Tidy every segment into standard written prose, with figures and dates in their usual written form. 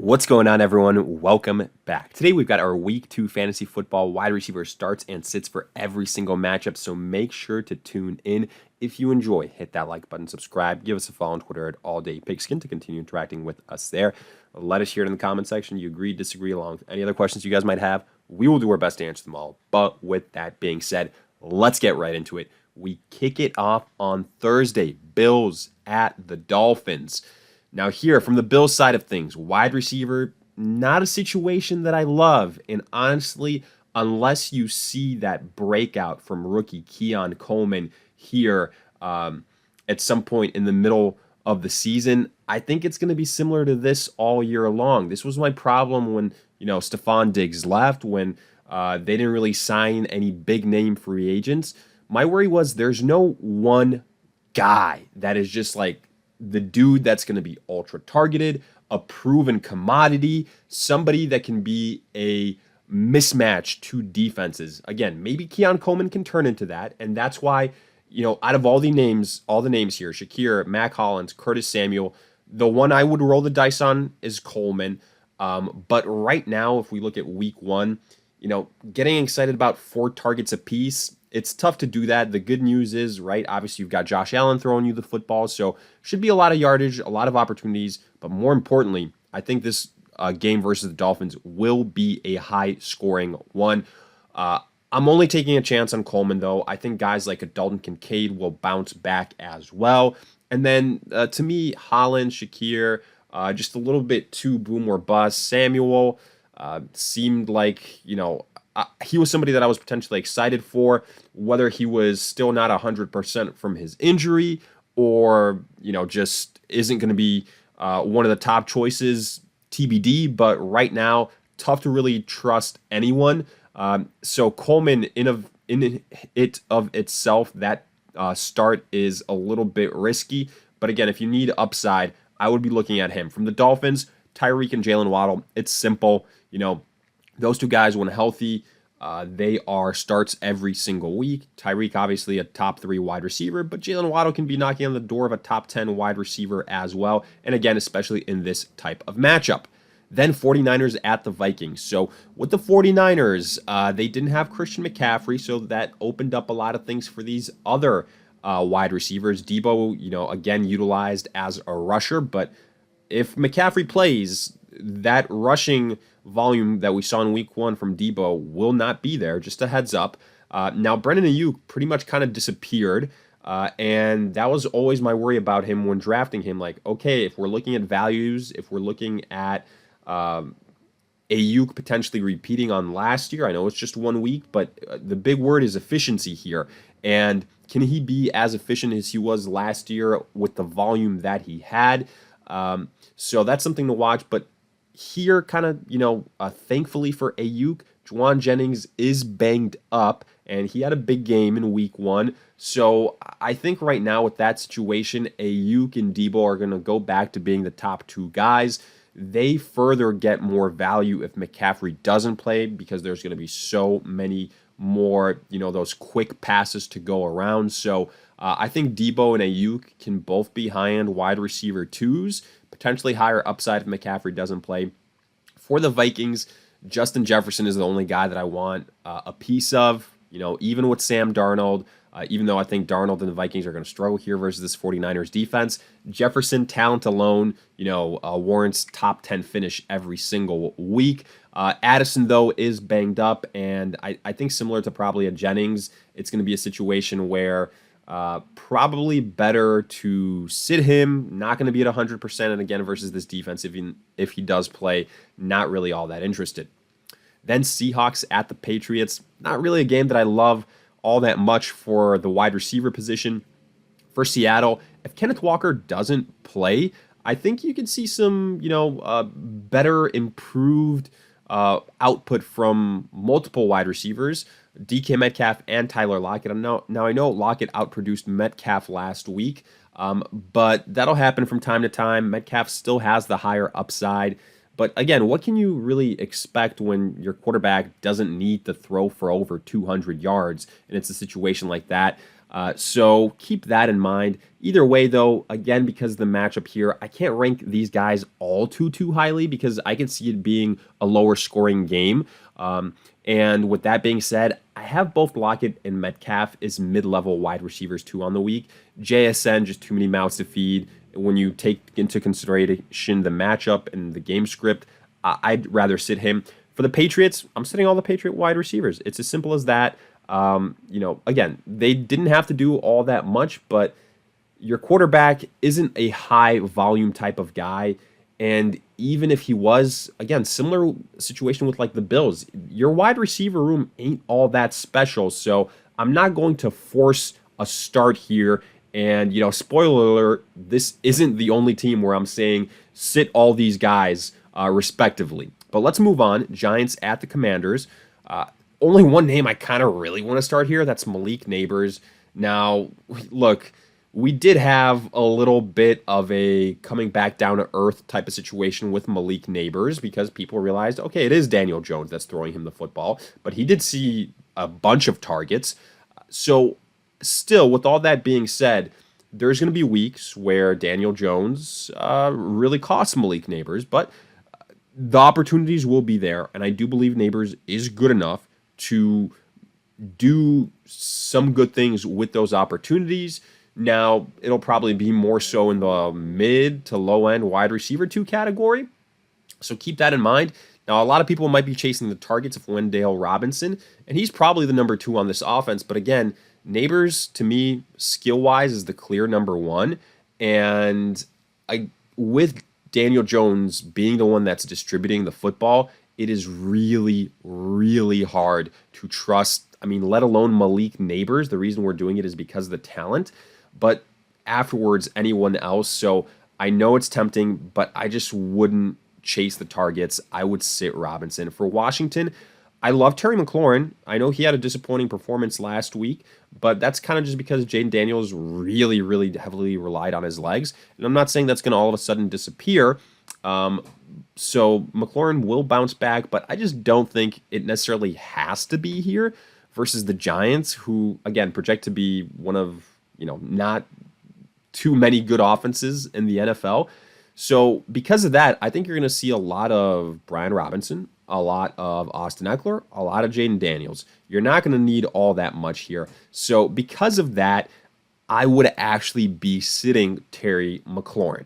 What's going on, everyone? Welcome back. Today we've got our Week 2 fantasy football wide receiver starts and sits for every single matchup, so make sure to tune in. If you enjoy, hit that like button, subscribe, give us a follow on Twitter at AllDayPigskin to continue interacting with us there. Let us hear it in the comment section. You agree, disagree, along with any other questions you guys might have. We will do our best to answer them all. But with that being said, let's get right into it. We kick it off on Thursday. Bills at the Dolphins. Now here, from the Bills side of things, wide receiver, not a situation that I love. And honestly, unless you see that breakout from rookie Keon Coleman here at some point in the middle of the season, I think it's going to be similar to this all year long. This was my problem when, Stephon Diggs left, when they didn't really sign any big-name free agents. My worry was there's no one guy that is just like the dude that's going to be ultra targeted, a proven commodity, somebody that can be a mismatch to defenses. Again, maybe Keon Coleman can turn into that, and that's why, out of all the names here, Shakir, Mac Hollins, Curtis Samuel, the one I would roll the dice on is Coleman. But right now, if we look at week 1, getting excited about 4 targets apiece, it's tough to do that. The good news is, right, obviously you've got Josh Allen throwing you the football, so should be a lot of yardage, a lot of opportunities, but more importantly, I think this game versus the Dolphins will be a high-scoring one. I'm only taking a chance on Coleman, though. I think guys like a Dalton Kincaid will bounce back as well. And then, to me, Holland, Shakir, just a little bit too boom or bust. Samuel seemed like, he was somebody that I was potentially excited for, whether he was still not 100% from his injury or, just isn't going to be one of the top choices, TBD. But right now, tough to really trust anyone. So Coleman, in it of itself, that start is a little bit risky. But again, if you need upside, I would be looking at him. From the Dolphins, Tyreek and Jalen Waddle, it's simple. Those two guys, when healthy, they are starts every single week. Tyreek, obviously, a top 3 wide receiver, but Jalen Waddle can be knocking on the door of a top 10 wide receiver as well. And again, especially in this type of matchup. Then 49ers at the Vikings. So with the 49ers, they didn't have Christian McCaffrey, so that opened up a lot of things for these other wide receivers. Debo, again, utilized as a rusher, but if McCaffrey plays, that rushing volume that we saw in week 1 from Debo will not be there. Just a heads up. Now, Brandon Ayuk pretty much kind of disappeared, and that was always my worry about him when drafting him. Like, okay, if we're looking at values, if we're looking at Ayuk potentially repeating on last year, I know it's just 1 week, but the big word is efficiency here. And can he be as efficient as he was last year with the volume that he had? So that's something to watch. But here, kind of, thankfully for Ayuk, Juwan Jennings is banged up, and he had a big game in week 1. So I think right now with that situation, Ayuk and Debo are going to go back to being the top 2 guys. They further get more value if McCaffrey doesn't play because there's going to be so many more, those quick passes to go around. So I think Debo and Ayuk can both be high-end wide receiver 2s, potentially higher upside if McCaffrey doesn't play. For the Vikings, Justin Jefferson is the only guy that I want a piece of, even with Sam Darnold. Even though I think Darnold and the Vikings are going to struggle here versus this 49ers defense, Jefferson, talent alone, warrants top 10 finish every single week. Addison, though, is banged up, and I think similar to probably a Jennings, it's going to be a situation where probably better to sit him, not going to be at 100%, and again, versus this defense, if he does play, not really all that interested. Then Seahawks at the Patriots, not really a game that I love all that much for the wide receiver position. For Seattle, if Kenneth Walker doesn't play, I think you can see some, better improved output from multiple wide receivers, DK Metcalf and Tyler Lockett. Now I know Lockett outproduced Metcalf last week, but that'll happen from time to time. Metcalf still has the higher upside. But again, what can you really expect when your quarterback doesn't need to throw for over 200 yards and it's a situation like that? So keep that in mind. Either way, though, again, because of the matchup here, I can't rank these guys all too highly because I can see it being a lower scoring game. And with that being said, I have both Lockett and Metcalf as mid-level wide receivers too on the week. JSN, just too many mouths to feed. When you take into consideration the matchup and the game script, I'd rather sit him. For the Patriots, I'm sitting all the Patriot wide receivers. It's as simple as that. Again, they didn't have to do all that much, but your quarterback isn't a high volume type of guy. And even if he was, again, similar situation with like the Bills, your wide receiver room ain't all that special. So I'm not going to force a start here. And, spoiler alert, this isn't the only team where I'm saying sit all these guys respectively. But let's move on. Giants at the Commanders. Only one name I kind of really want to start here. That's Malik Neighbors. Now, look, we did have a little bit of a coming back down to earth type of situation with Malik Neighbors because people realized, okay, it is Daniel Jones that's throwing him the football, but he did see a bunch of targets. So still, with all that being said, there's going to be weeks where Daniel Jones really costs Malik Neighbors, but the opportunities will be there, and I do believe Neighbors is good enough to do some good things with those opportunities. Now, it'll probably be more so in the mid to low end wide receiver 2 category. So keep that in mind. Now, a lot of people might be chasing the targets of Wendell Robinson, and he's probably the number 2 on this offense. But again, Neighbors, to me, skill-wise, is the clear number 1. And with Daniel Jones being the one that's distributing the football, it is really, really hard to trust. Let alone Malik Neighbors. The reason we're doing it is because of the talent. But afterwards, anyone else. So I know it's tempting, but I just wouldn't chase the targets. I would sit Robinson. For Washington, I love Terry McLaurin. I know he had a disappointing performance last week, but that's kind of just because Jaden Daniels really, really heavily relied on his legs. And I'm not saying that's going to all of a sudden disappear. So McLaurin will bounce back, but I just don't think it necessarily has to be here versus the Giants, who, again, project to be one of, not too many good offenses in the NFL. So because of that, I think you're going to see a lot of Brian Robinson, a lot of Austin Eckler, a lot of Jaden Daniels. You're not going to need all that much here. So because of that, I would actually be sitting Terry McLaurin.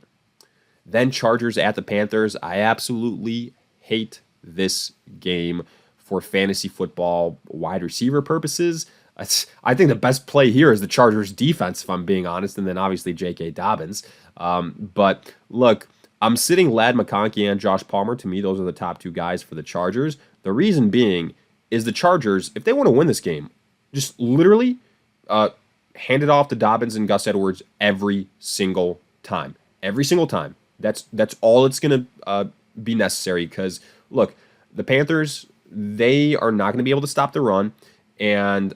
Then Chargers at the Panthers. I absolutely hate this game for fantasy football wide receiver purposes. I think the best play here is the Chargers defense, if I'm being honest, and then obviously J.K. Dobbins. But look, I'm sitting Ladd McConkey and Josh Palmer. To me, those are the top 2 guys for the Chargers. The reason being is the Chargers, if they want to win this game, just literally hand it off to Dobbins and Gus Edwards every single time. Every single time. That's all it's going to be necessary because, look, the Panthers, they are not going to be able to stop the run. And,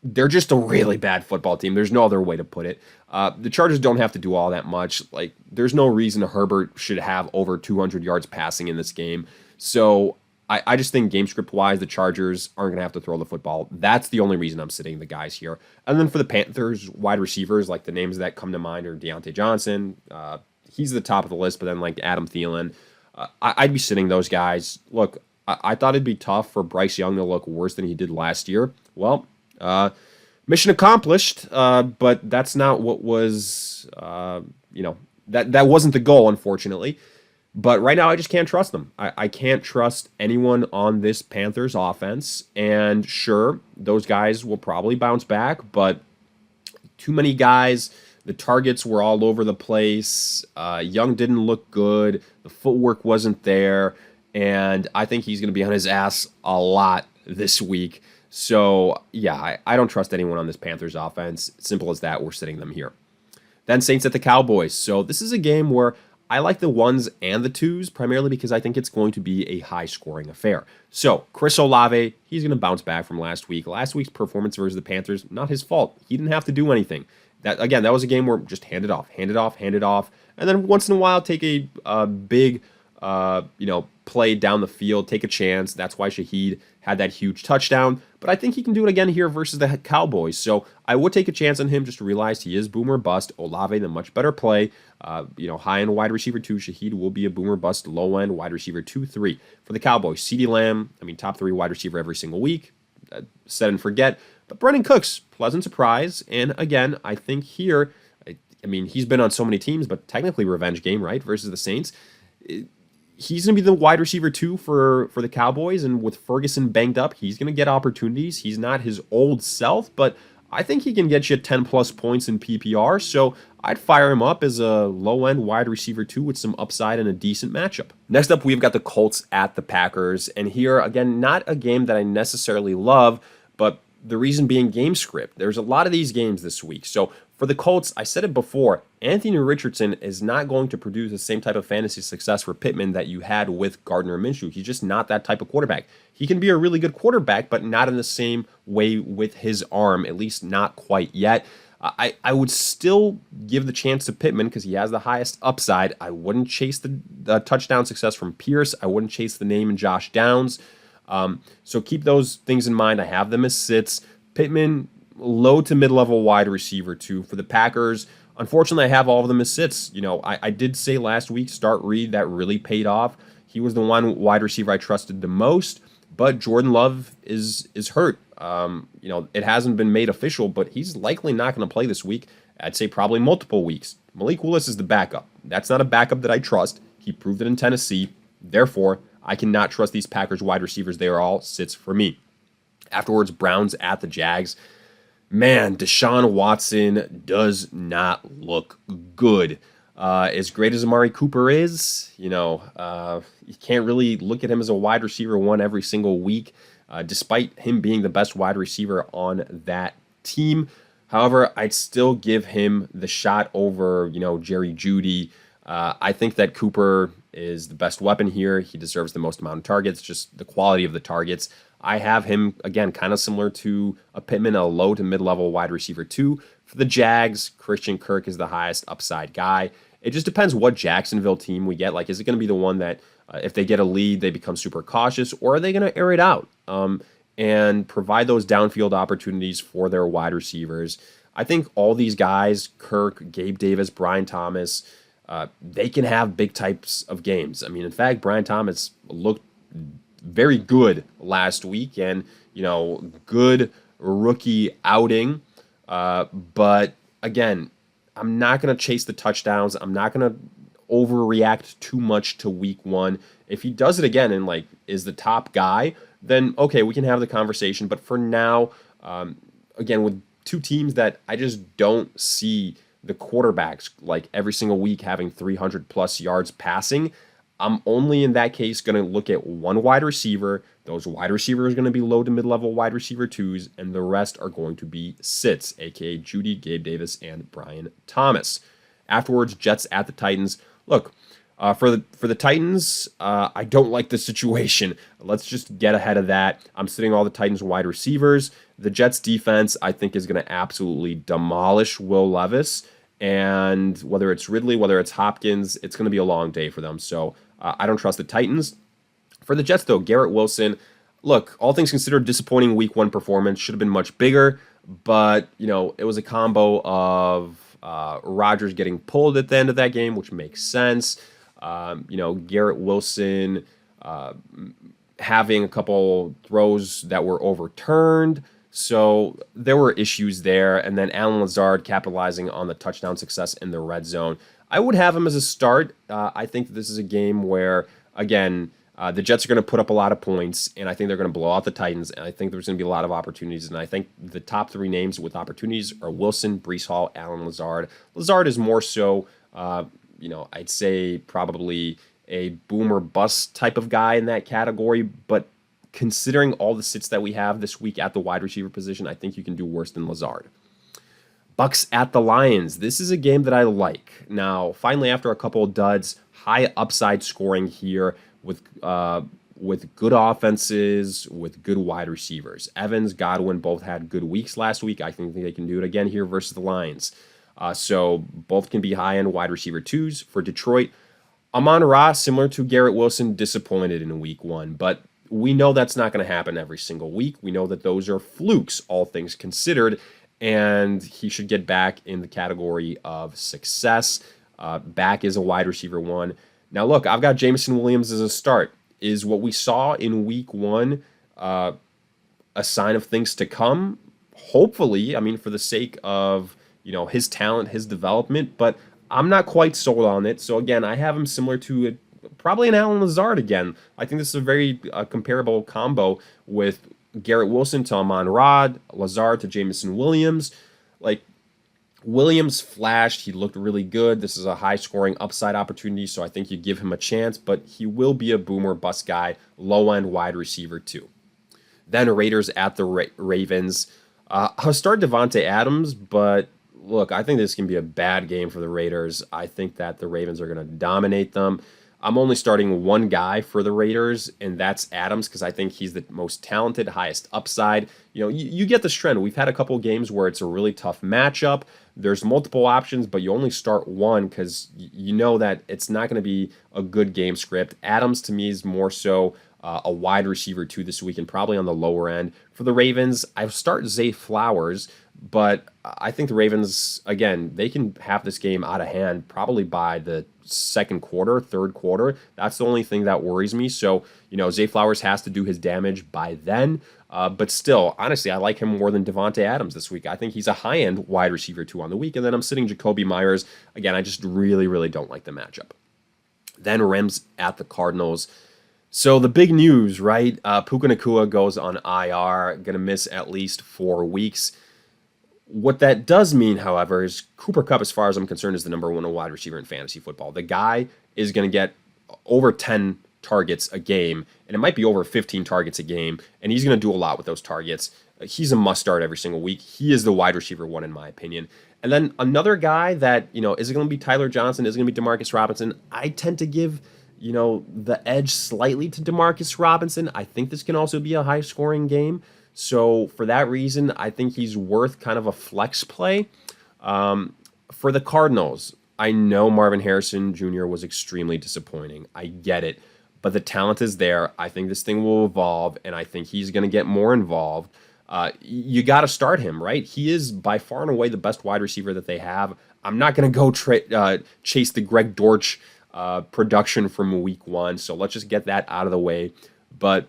they're just a really bad football team. There's no other way to put it. The Chargers don't have to do all that much. There's no reason Herbert should have over 200 yards passing in this game. So I just think game script-wise, the Chargers aren't going to have to throw the football. That's the only reason I'm sitting the guys here. And then for the Panthers, wide receivers, the names that come to mind are Deontay Johnson. He's the top of the list, but then Adam Thielen. I'd be sitting those guys. Look, I thought it'd be tough for Bryce Young to look worse than he did last year. Well, mission accomplished, but that's not what was, that wasn't the goal, unfortunately. But right now, I just can't trust them. I can't trust anyone on this Panthers offense. And sure, those guys will probably bounce back, but too many guys. The targets were all over the place. Young didn't look good. The footwork wasn't there. And I think he's going to be on his ass a lot this week. So, yeah, I don't trust anyone on this Panthers offense. Simple as that. We're sitting them here. Then Saints at the Cowboys. So this is a game where I like the 1s and the 2s, primarily because I think it's going to be a high-scoring affair. So, Chris Olave, he's going to bounce back from last week. Last week's performance versus the Panthers, not his fault. He didn't have to do anything. That was a game where just hand it off, and then once in a while take a big, play down the field, take a chance. That's why Shaheed had that huge touchdown. But I think he can do it again here versus the Cowboys. So I would take a chance on him just to realize he is boomer bust. Olave, the much better play. High-end wide receiver 2. Shaheed will be a boomer bust. Low-end wide receiver 2, 3. For the Cowboys, CeeDee Lamb, top 3 wide receiver every single week. Set and forget. But Brandon Cooks, pleasant surprise. And again, I think here, he's been on so many teams, but technically revenge game, right, versus the Saints. He's going to be the wide receiver 2 for the Cowboys, and with Ferguson banged up, he's going to get opportunities. He's not his old self, but I think he can get you 10-plus points in PPR, so I'd fire him up as a low-end wide receiver 2 with some upside and a decent matchup. Next up, we've got the Colts at the Packers, and here, again, not a game that I necessarily love, but the reason being game script. There's a lot of these games this week, so for the Colts, I said it before, Anthony Richardson is not going to produce the same type of fantasy success for Pittman that you had with Gardner Minshew. He's just not that type of quarterback. He can be a really good quarterback, but not in the same way with his arm, at least not quite yet. I would still give the chance to Pittman because he has the highest upside. I wouldn't chase the touchdown success from Pierce. I wouldn't chase the name in Josh Downs. So keep those things in mind. I have them as sits. Pittman, low to mid-level wide receiver 2 for the Packers. Unfortunately, I have all of them as sits. I did say last week, start Reed, that really paid off. He was the one wide receiver I trusted the most, but Jordan Love is hurt. It hasn't been made official, but he's likely not going to play this week. I'd say probably multiple weeks. Malik Willis is the backup. That's not a backup that I trust. He proved it in Tennessee. Therefore, I cannot trust these Packers wide receivers. They are all sits for me. Afterwards, Browns at the Jags. Man, Deshaun Watson does not look good. As great as Amari Cooper is, you can't really look at him as a wide receiver 1 every single week, despite him being the best wide receiver on that team. However, I'd still give him the shot over, Jerry Jeudy. I think that Cooper is the best weapon here. He deserves the most amount of targets, just the quality of the targets. I have him, again, kind of similar to a Pittman, a low to mid-level wide receiver 2. For the Jags, Christian Kirk is the highest upside guy. It just depends what Jacksonville team we get. Is it going to be the one that if they get a lead, they become super cautious, or are they going to air it out and provide those downfield opportunities for their wide receivers? I think all these guys, Kirk, Gabe Davis, Brian Thomas, they can have big types of games. In fact, Brian Thomas looked very good last week and, good rookie outing. But again, I'm not going to chase the touchdowns. I'm not going to overreact too much to week 1. If he does it again and is the top guy, then okay, we can have the conversation. But for now, again, with 2 teams that I just don't see the quarterbacks every single week having 300 plus yards passing, I'm only in that case going to look at one wide receiver. Those wide receivers are going to be low to mid-level wide receiver 2s, and the rest are going to be sits, aka Jeudy, Gabe Davis, and Brian Thomas. Afterwards, Jets at the Titans. Look, for the Titans, I don't like the situation. Let's just get ahead of that. I'm sitting all the Titans wide receivers. The Jets defense, I think, is going to absolutely demolish Will Levis. And whether it's Ridley, whether it's Hopkins, it's going to be a long day for them. So I don't trust the Titans. For the Jets, though, Garrett Wilson, look, all things considered, disappointing week 1 performance. Should have been much bigger. But, it was a combo of Rodgers getting pulled at the end of that game, which makes sense. Garrett Wilson having a couple throws that were overturned. So there were issues there. And then Allen Lazard capitalizing on the touchdown success in the red zone. I would have him as a start. I think this is a game where, again, the Jets are going to put up a lot of points, and I think they're going to blow out the Titans, and I think there's going to be a lot of opportunities. And I think the top 3 names with opportunities are Wilson, Breece Hall, Allen Lazard. Lazard is more so, I'd say probably a boom or bust type of guy in that category, but considering all the sits that we have this week at the wide receiver position, I think you can do worse than Lazard. Bucks at the Lions. This is a game that I like. Now, finally, after a couple of duds, high upside scoring here with good offenses, with good wide receivers. Evans, Godwin both had good weeks last week. I think they can do it again here versus the Lions. So both can be high-end wide receiver 2s. For Detroit, Amon-Ra, similar to Garrett Wilson, disappointed in week one, but we know that's not going to happen every single week. We know that those are flukes, all things considered, and he should get back in the category of success. Back is a wide receiver one. Now, look, I've got Jameson Williams as a start. Is what we saw in week one a sign of things to come? Hopefully, I mean, for the sake of, his talent, his development, but I'm not quite sold on it. So again, I have him similar to probably an Allen Lazard again. I think this is a very comparable combo with Garrett Wilson to Amon-Ra, Lazard to Jameson Williams. Like, Williams flashed. He looked really good. This is a high-scoring upside opportunity, so I think you give him a chance, but he will be a boom or bust guy, low-end wide receiver too. Then Raiders at the Ravens. I'll start Devontae Adams, but look, I think this can be a bad game for the Raiders. I think that the Ravens are going to dominate them. I'm only starting one guy for the Raiders, and that's Adams, because I think he's the most talented, highest upside. You get this trend. We've had a couple of games where it's a really tough matchup. There's multiple options, but you only start one because you know that it's not going to be a good game script. Adams, to me, is more so a wide receiver too this week and probably on the lower end. For the Ravens, I start Zay Flowers, but I think the Ravens, again, they can have this game out of hand probably by the second quarter, third quarter. That's the only thing that worries me. So, Zay Flowers has to do his damage by then. But still, honestly, I like him more than Devontae Adams this week. I think he's a high-end wide receiver too on the week. And then I'm sitting Jacoby Myers. Again, I just really, really don't like the matchup. Then Rams at the Cardinals. So the big news, right? Puka Nacua goes on IR, going to miss at least 4 weeks. What that does mean, however, is Cooper Kupp, as far as I'm concerned, is the number one wide receiver in fantasy football. The guy is going to get over 10 targets a game, and it might be over 15 targets a game, and he's going to do a lot with those targets. He's a must-start every single week. He is the wide receiver one, in my opinion. And then another guy that, is it going to be Tyler Johnson? Is it going to be Demarcus Robinson? I tend to give the edge slightly to Demarcus Robinson. I think this can also be a high-scoring game. So for that reason, I think he's worth kind of a flex play. For the Cardinals, I know Marvin Harrison Jr. was extremely disappointing. I get it. But the talent is there. I think this thing will evolve, and I think he's going to get more involved. You got to start him, right? He is by far and away the best wide receiver that they have. I'm not going to go chase the Greg Dortch production from week one. So let's just get that out of the way. But,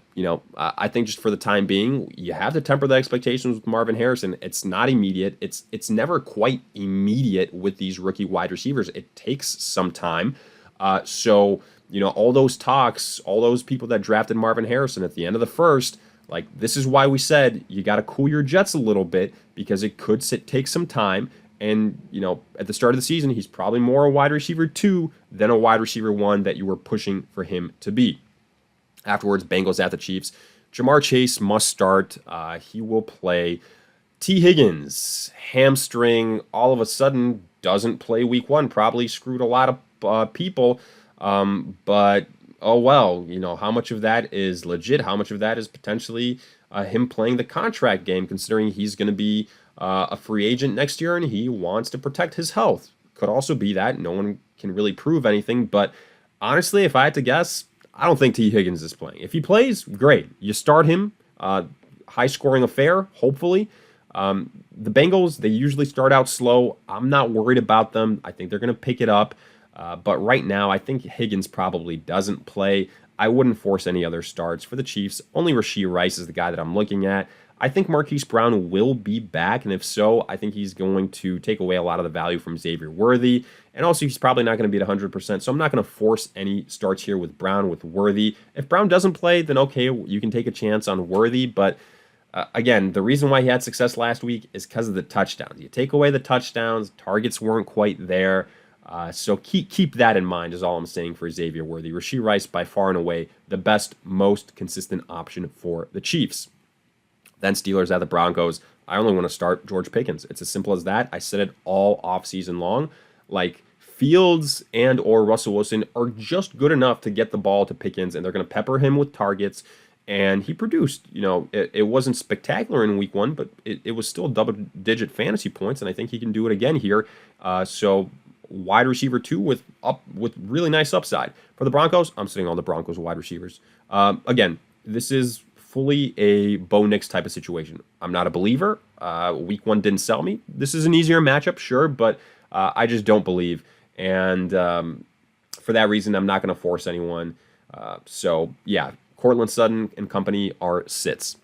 I think just for the time being, you have to temper the expectations with Marvin Harrison. It's not immediate. It's never quite immediate with these rookie wide receivers. It takes some time. So, all those talks, all those people that drafted Marvin Harrison at the end of the first, like, this is why we said you got to cool your jets a little bit, because it could take some time. And, at the start of the season, he's probably more a wide receiver 2 than a wide receiver 1 that you were pushing for him to be. Afterwards, Bengals at the Chiefs. Jamar Chase must start. He will play. T. Higgins, hamstring, all of a sudden doesn't play week one. Probably screwed a lot of people. But, oh well, how much of that is legit? How much of that is potentially him playing the contract game, considering he's going to be a free agent next year and he wants to protect his health? Could also be that. No one can really prove anything. But honestly, if I had to guess, I don't think T. Higgins is playing. If he plays, great. You start him. High-scoring affair, hopefully. The Bengals, they usually start out slow. I'm not worried about them. I think they're going to pick it up. But right now, I think Higgins probably doesn't play. I wouldn't force any other starts for the Chiefs. Only Rashee Rice is the guy that I'm looking at. I think Marquise Brown will be back, and if so, I think he's going to take away a lot of the value from Xavier Worthy. And also, he's probably not going to be at 100%, so I'm not going to force any starts here with Brown, with Worthy. If Brown doesn't play, then okay, you can take a chance on Worthy, but again, the reason why he had success last week is because of the touchdowns. You take away the touchdowns, targets weren't quite there, so keep that in mind is all I'm saying for Xavier Worthy. Rashee Rice, by far and away, the best, most consistent option for the Chiefs. Then Steelers at the Broncos. I only want to start George Pickens. It's as simple as that. I said it all offseason long. Like, Fields and or Russell Wilson are just good enough to get the ball to Pickens, and they're going to pepper him with targets. And he produced. It wasn't spectacular in week one, but it was still double-digit fantasy points, and I think he can do it again here. So wide receiver 2 with really nice upside. For the Broncos, I'm sitting on the Broncos wide receivers. Again, this is fully a Bo Nix type of situation. I'm not a believer. Week 1 didn't sell me. This is an easier matchup, sure, but I just don't believe. And for that reason, I'm not going to force anyone. So, yeah, Cortland Sutton and company are sits.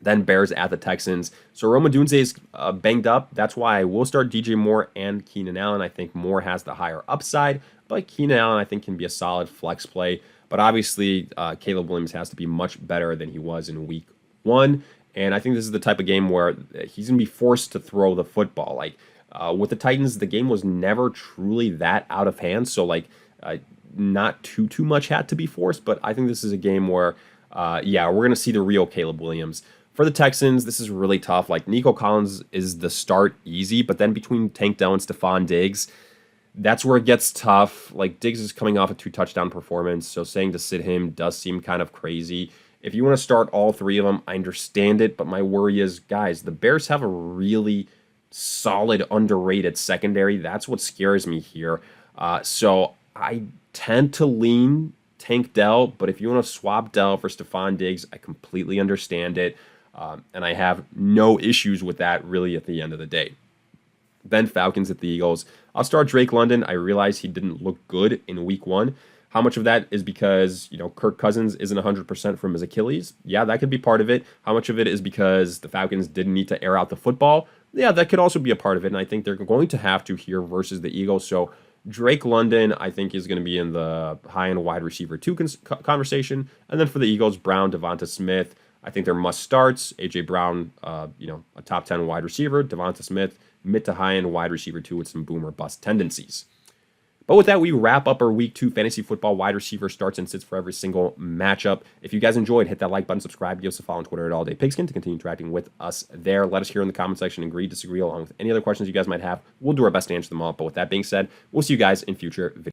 Then Bears at the Texans. So Rome Odunze is banged up. That's why I will start DJ Moore and Keenan Allen. I think Moore has the higher upside, but Keenan Allen I think can be a solid flex play. But obviously, Caleb Williams has to be much better than he was in week 1. And I think this is the type of game where he's going to be forced to throw the football. Like with the Titans, the game was never truly that out of hand. So not too much had to be forced. But I think this is a game where, we're going to see the real Caleb Williams. For the Texans, this is really tough. Like, Nico Collins is the start easy, but then between Tank Dell and Stephon Diggs, that's where it gets tough. Like, Diggs is coming off a 2-touchdown performance, so saying to sit him does seem kind of crazy. If you want to start all 3 of them, I understand it, but my worry is, guys, the Bears have a really solid, underrated secondary. That's what scares me here. So I tend to lean Tank Dell, but if you want to swap Dell for Stephon Diggs, I completely understand it. And I have no issues with that really at the end of the day. Then Falcons at the Eagles. I'll start Drake London. I realize he didn't look good in week 1. How much of that is because, Kirk Cousins isn't 100% from his Achilles? Yeah, that could be part of it. How much of it is because the Falcons didn't need to air out the football? Yeah, that could also be a part of it. And I think they're going to have to here versus the Eagles. So Drake London, I think, is going to be in the high-end wide receiver 2 conversation. And then for the Eagles, Brown, Devonta Smith, I think they're must starts. A.J. Brown, a top 10 wide receiver. Devonta Smith, mid to high-end wide receiver 2 with some boom or bust tendencies. But with that, we wrap up our week 2 fantasy football wide receiver starts and sits for every single matchup. If you guys enjoyed, hit that like button, subscribe, give us a follow on Twitter at AllDayPigskin to continue interacting with us there. Let us hear in the comment section, agree, disagree, along with any other questions you guys might have. We'll do our best to answer them all. But with that being said, we'll see you guys in future videos.